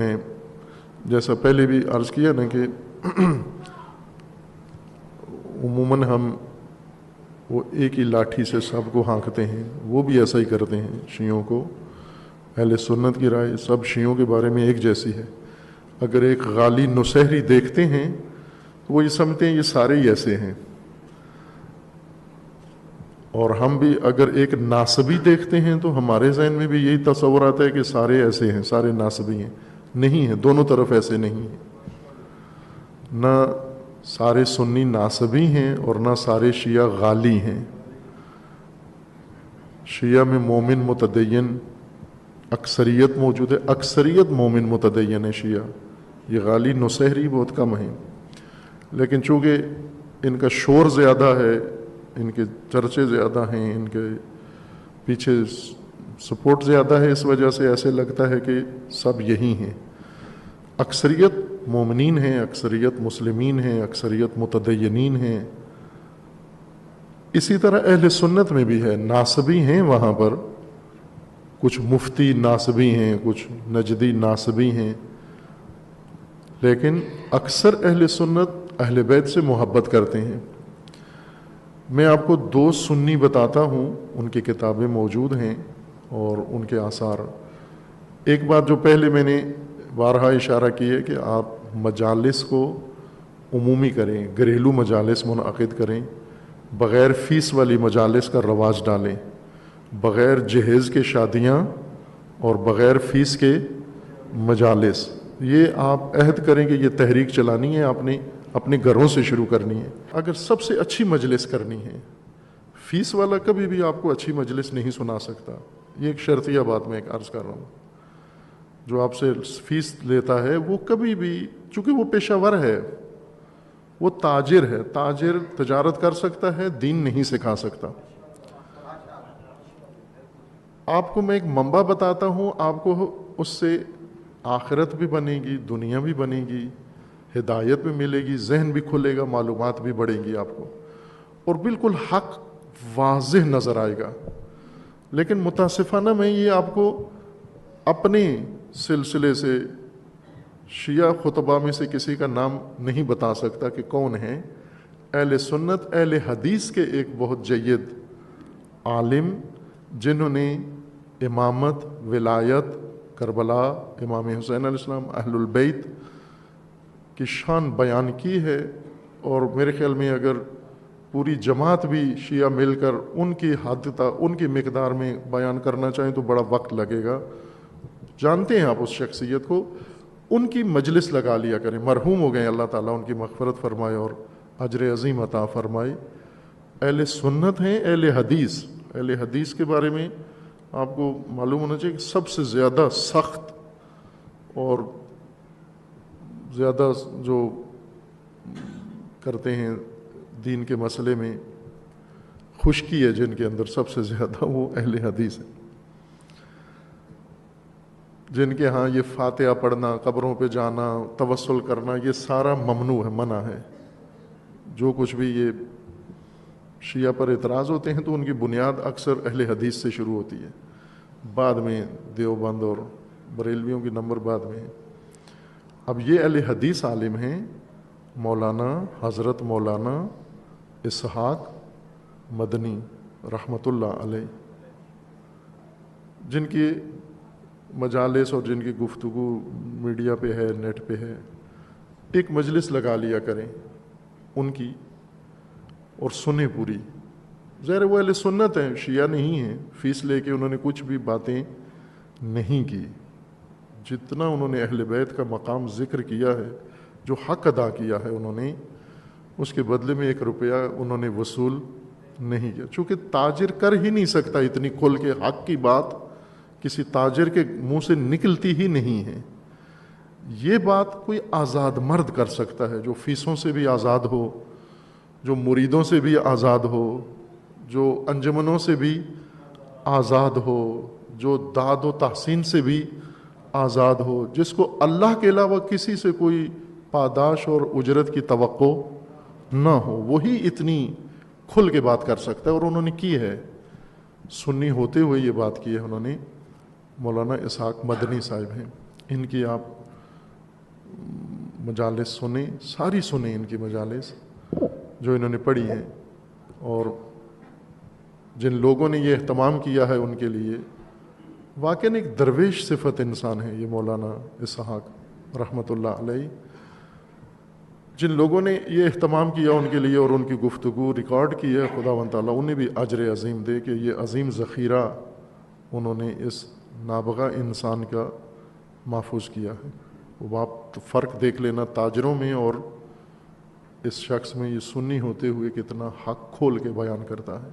میں جیسا پہلے بھی عرض کیا نا کہ عموماً ہم وہ ایک ہی لاٹھی سے سب کو ہانکتے ہیں، وہ بھی ایسا ہی کرتے ہیں شیعوں کو۔ اہل سنت کی رائے سب شیعوں کے بارے میں ایک جیسی ہے۔ اگر ایک غالی نصیری دیکھتے ہیں تو وہ یہ سمجھتے ہیں یہ سارے ہی ایسے ہیں، اور ہم بھی اگر ایک ناسبی دیکھتے ہیں تو ہمارے ذہن میں بھی یہی تصور آتا ہے کہ سارے ایسے ہیں، سارے ناسبی ہیں۔ نہیں ہیں، دونوں طرف ایسے نہیں ہیں۔ نہ سارے سنی ناسبی ہیں اور نہ سارے شیعہ غالی ہیں۔ شیعہ میں مومن متدین اکثریت موجود ہے، اکثریت مومن متدین ہے شیعہ، یہ غالی نصیری بہت کم ہیں۔ لیکن چونکہ ان کا شور زیادہ ہے، ان کے چرچے زیادہ ہیں، ان کے پیچھے سپورٹ زیادہ ہے، اس وجہ سے ایسے لگتا ہے کہ سب یہی ہیں۔ اکثریت مومنین ہیں، اکثریت مسلمین ہیں، اکثریت متدینین ہیں۔ اسی طرح اہل سنت میں بھی ہے، ناسبی ہیں، وہاں پر کچھ مفتی ناسبی ہیں، کچھ نجدی ناسبی ہیں، لیکن اکثر اہل سنت اہل بیت سے محبت کرتے ہیں۔ میں آپ کو دو سنی بتاتا ہوں، ان کی کتابیں موجود ہیں اور ان کے آثار۔ ایک بات جو پہلے میں نے بارہا اشارہ کی ہے کہ آپ مجالس کو عمومی کریں، گھریلو مجالس منعقد کریں، بغیر فیس والی مجالس کا رواج ڈالیں، بغیر جہیز کے شادیاں اور بغیر فیس کے مجالس۔ یہ آپ عہد کریں کہ یہ تحریک چلانی ہے، آپ نے اپنے گھروں سے شروع کرنی ہے۔ اگر سب سے اچھی مجلس کرنی ہے، فیس والا کبھی بھی آپ کو اچھی مجلس نہیں سنا سکتا۔ یہ ایک شرطیہ بات میں ایک عرض کر رہا ہوں۔ جو آپ سے فیس لیتا ہے وہ کبھی بھی، چونکہ وہ پیشہ ور ہے، وہ تاجر ہے، تاجر تجارت کر سکتا ہے، دین نہیں سکھا سکتا۔ آپ کو میں ایک منبع بتاتا ہوں، آپ کو اس سے آخرت بھی بنے گی، دنیا بھی بنے گی، ہدایت بھی ملے گی، ذہن بھی کھلے گا، معلومات بھی بڑھیں گی آپ کو، اور بالکل حق واضح نظر آئے گا۔ لیکن متاسفانہ میں یہ آپ کو اپنے سلسلے سے شیعہ خطبہ میں سے کسی کا نام نہیں بتا سکتا کہ کون ہیں۔ اہل سنت اہل حدیث کے ایک بہت جید عالم، جنہوں نے امامت، ولایت، کربلا، امام حسین علیہ السلام، اہل البیت کی شان بیان کی ہے، اور میرے خیال میں اگر پوری جماعت بھی شیعہ مل کر ان کی حد تک، ان کی مقدار میں بیان کرنا چاہیں تو بڑا وقت لگے گا۔ جانتے ہیں آپ اس شخصیت کو، ان کی مجلس لگا لیا کریں، مرحوم ہو گئے، اللہ تعالیٰ ان کی مغفرت فرمائے اور اجر عظیم عطا فرمائے۔ اہل سنت ہیں، اہل حدیث۔ اہل حدیث کے بارے میں آپ کو معلوم ہونا چاہیے کہ سب سے زیادہ سخت اور زیادہ جو کرتے ہیں دین کے مسئلے میں، خشکی ہے جن کے اندر سب سے زیادہ، وہ اہل حدیث ہیں، جن کے ہاں یہ فاتحہ پڑھنا، قبروں پہ جانا، توسل کرنا، یہ سارا ممنوع ہے، منع ہے۔ جو کچھ بھی یہ شیعہ پر اعتراض ہوتے ہیں تو ان کی بنیاد اکثر اہل حدیث سے شروع ہوتی ہے، بعد میں دیوبند اور بریلویوں کی نمبر بعد میں ہے۔ اب یہ اہل حدیث عالم ہیں، مولانا حضرت مولانا اسحاق مدنی رحمۃ اللہ علیہ، جن کی مجالس اور جن کی گفتگو میڈیا پہ ہے، نیٹ پہ ہے، ایک مجلس لگا لیا کریں ان کی اور سنیں پوری۔ ظاہر وہ اہل سنت ہیں، شیعہ نہیں ہیں، فیس لے کے انہوں نے کچھ بھی باتیں نہیں کی۔ جتنا انہوں نے اہل بیت کا مقام ذکر کیا ہے، جو حق ادا کیا ہے انہوں نے، اس کے بدلے میں 1 روپیہ انہوں نے وصول نہیں کیا، چونکہ تاجر کر ہی نہیں سکتا اتنی کھل کے حق کی بات، کسی تاجر کے منہ سے نکلتی ہی نہیں ہے۔ یہ بات کوئی آزاد مرد کر سکتا ہے، جو فیسوں سے بھی آزاد ہو، جو مریدوں سے بھی آزاد ہو، جو انجمنوں سے بھی آزاد ہو، جو داد و تحسین سے بھی آزاد ہو، جس کو اللہ کے علاوہ کسی سے کوئی پاداش اور اجرت کی توقع نہ ہو، وہی اتنی کھل کے بات کر سکتا ہے، اور انہوں نے کی ہے۔ سنی ہوتے ہوئے یہ بات کی ہے انہوں نے۔ مولانا اسحاق مدنی صاحب ہیں، ان کی آپ مجالس سنیں، ساری سنیں ان کی مجالس جو انہوں نے پڑھی ہیں، اور جن لوگوں نے یہ اہتمام کیا ہے ان کے لیے واقعاً ایک درویش صفت انسان ہے یہ مولانا اسحاق رحمۃ اللہ علیہ۔ جن لوگوں نے یہ اہتمام کیا ان کے لیے اور ان کی گفتگو ریکارڈ کی ہے، خداوند تعالیٰ انہیں بھی اجر عظیم دے کہ یہ عظیم ذخیرہ انہوں نے اس نابغہ انسان کا محفوظ کیا ہے۔ وہ آپ فرق دیکھ لینا تاجروں میں اور اس شخص میں، یہ سنی ہوتے ہوئے کتنا حق کھول کے بیان کرتا ہے۔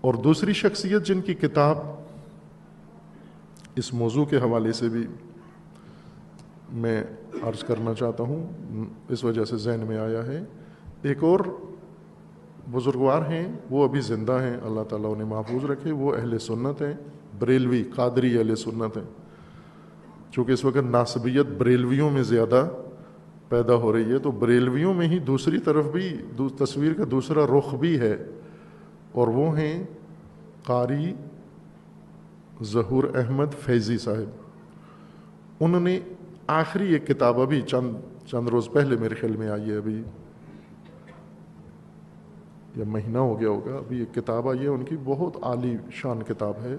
اور دوسری شخصیت جن کی کتاب اس موضوع کے حوالے سے بھی میں عرض کرنا چاہتا ہوں، اس وجہ سے ذہن میں آیا ہے، ایک اور بزرگوار ہیں، وہ ابھی زندہ ہیں، اللہ تعالیٰ انہیں محفوظ رکھے، وہ اہل سنت ہیں، بریلوی قادری اہل سنت ہیں۔ چونکہ اس وقت ناسبیت بریلویوں میں زیادہ پیدا ہو رہی ہے، تو بریلویوں میں ہی دوسری طرف بھی تصویر کا دوسرا رخ بھی ہے، اور وہ ہیں قاری ظہور احمد فیضی صاحب۔ انہوں نے آخری ایک کتاب ابھی چند روز پہلے میرے خیال میں آئی ہے، ابھی یا مہینہ ہو گیا ہوگا، ابھی ایک کتاب آئی ہے ان کی، بہت عالی شان کتاب ہے،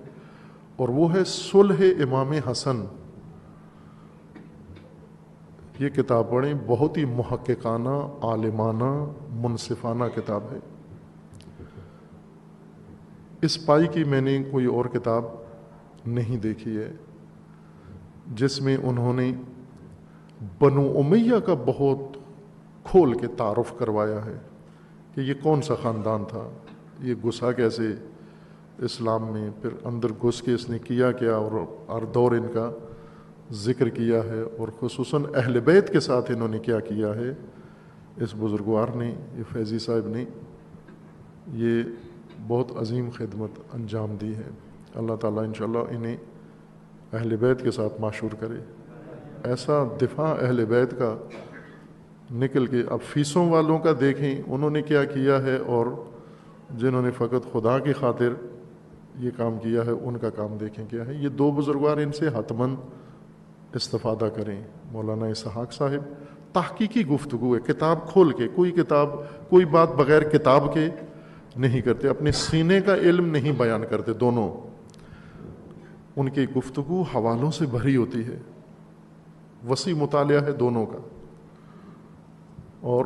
اور وہ ہے صلح امام حسن۔ یہ کتاب پڑھیں، بہت ہی محققانہ، عالمانہ، منصفانہ کتاب ہے۔ اس پائی کی میں نے کوئی اور کتاب نہیں دیکھی ہے جس میں انہوں نے بنو امیہ کا بہت کھول کے تعارف کروایا ہے کہ یہ کون سا خاندان تھا، یہ گھسا کیسے اسلام میں، پھر اندر گھس کے اس نے کیا کیا، اور ہر دور ان کا ذکر کیا ہے، اور خصوصاً اہل بیت کے ساتھ انہوں نے کیا کیا ہے۔ اس بزرگوار نے، یہ فیضی صاحب نے، یہ بہت عظیم خدمت انجام دی ہے۔ اللہ تعالیٰ انشاءاللہ انہیں اہل بیت کے ساتھ معشور کرے۔ ایسا دفاع اہل بیت کا نکل کے، اب فیسوں والوں کا دیکھیں انہوں نے کیا کیا ہے، اور جنہوں نے فقط خدا کی خاطر یہ کام کیا ہے ان کا کام دیکھیں کیا ہے۔ یہ دو بزرگوار، ان سے حتماً استفادہ کریں۔ مولانا اسحاق صاحب تحقیقی گفتگو ہے، کتاب کھول کے، کوئی بات بغیر کتاب کے نہیں کرتے، اپنے سینے کا علم نہیں بیان کرتے۔ دونوں ان کی گفتگو حوالوں سے بھری ہوتی ہے، وسیع مطالعہ ہے دونوں کا، اور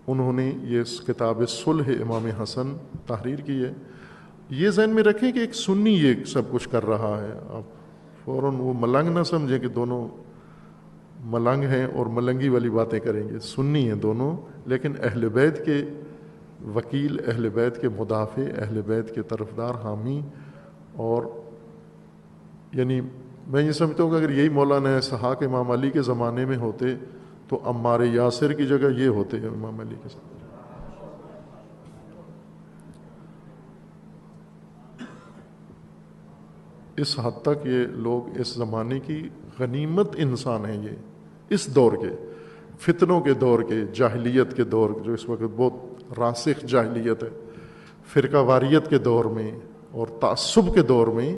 انہوں نے یہ کتاب صلح امام حسن تحریر کی ہے۔ یہ ذہن میں رکھیں کہ ایک سنی یہ سب کچھ کر رہا ہے، آپ فوراً وہ ملنگ نہ سمجھیں کہ دونوں ملنگ ہیں اور ملنگی والی باتیں کریں گے، سنی ہیں دونوں، لیکن اہل بیت کے وکیل، اہل بیت کے مدافع، اہل بیت کے طرفدار، حامی، اور یعنی میں یہ سمجھتا ہوں کہ اگر یہی مولانا اسحاق امام علی کے زمانے میں ہوتے تو عمار یاسر کی جگہ یہ ہوتے ہیں امام علی کے ساتھ۔ اس حد تک یہ لوگ اس زمانے کی غنیمت انسان ہیں، یہ اس دور کے، فتنوں کے دور کے، جاہلیت کے دور، جو اس وقت بہت راسخ جاہلیت ہے، فرقہ واریت کے دور میں اور تعصب کے دور میں